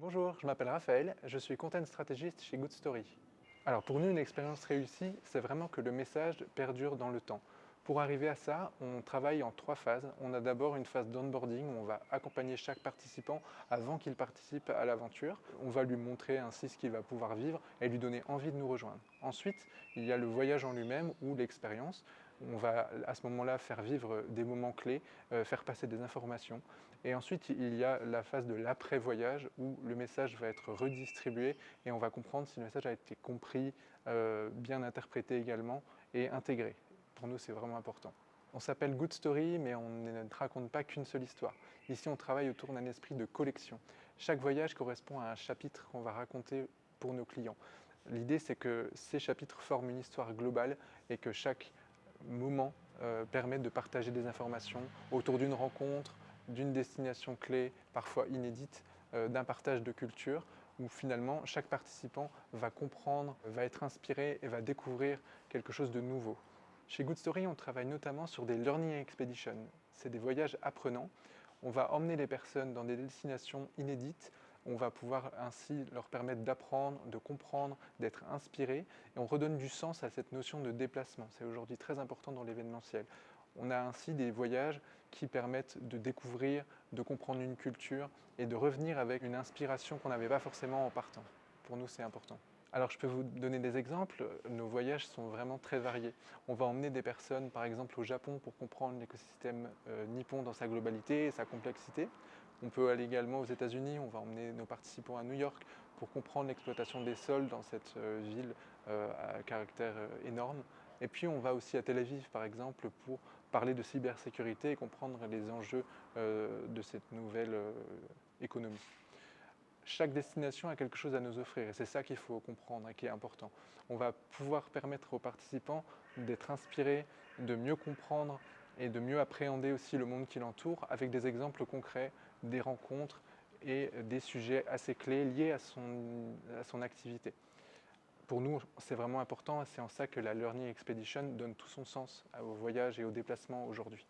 Bonjour, je m'appelle Raphaël, je suis content stratégiste chez Good Story. Alors pour nous, une expérience réussie, c'est vraiment que le message perdure dans le temps. Pour arriver à ça, on travaille en 3 phases. On a d'abord une phase d'onboarding où on va accompagner chaque participant avant qu'il participe à l'aventure. On va lui montrer ainsi ce qu'il va pouvoir vivre et lui donner envie de nous rejoindre. Ensuite, il y a le voyage en lui-même ou l'expérience. On va à ce moment-là faire vivre des moments clés, faire passer des informations. Et ensuite, il y a la phase de l'après-voyage où le message va être redistribué et on va comprendre si le message a été compris, bien interprété également et intégré. Pour nous, c'est vraiment important. On s'appelle Good Story, mais on ne raconte pas qu'une seule histoire. Ici, on travaille autour d'un esprit de collection. Chaque voyage correspond à un chapitre qu'on va raconter pour nos clients. L'idée, c'est que ces chapitres forment une histoire globale et que chaque moment permet de partager des informations autour d'une rencontre, d'une destination clé, parfois inédite, d'un partage de culture, où finalement chaque participant va comprendre, va être inspiré et va découvrir quelque chose de nouveau. Chez Good Story, on travaille notamment sur des Learning Expeditions. C'est des voyages apprenants. On va emmener les personnes dans des destinations inédites. On va pouvoir ainsi leur permettre d'apprendre, de comprendre, d'être inspirés. Et on redonne du sens à cette notion de déplacement. C'est aujourd'hui très important dans l'événementiel. On a ainsi des voyages qui permettent de découvrir, de comprendre une culture et de revenir avec une inspiration qu'on n'avait pas forcément en partant. Pour nous, c'est important. Alors je peux vous donner des exemples, nos voyages sont vraiment très variés. On va emmener des personnes par exemple au Japon pour comprendre l'écosystème nippon dans sa globalité et sa complexité. On peut aller également aux États-Unis, on va emmener nos participants à New York pour comprendre l'exploitation des sols dans cette ville à caractère énorme. Et puis on va aussi à Tel Aviv par exemple pour parler de cybersécurité et comprendre les enjeux de cette nouvelle économie. Chaque destination a quelque chose à nous offrir et c'est ça qu'il faut comprendre et qui est important. On va pouvoir permettre aux participants d'être inspirés, de mieux comprendre et de mieux appréhender aussi le monde qui l'entoure avec des exemples concrets, des rencontres et des sujets assez clés liés à son activité. Pour nous, c'est vraiment important et c'est en ça que la Learning Expedition donne tout son sens au voyage et au déplacement aujourd'hui.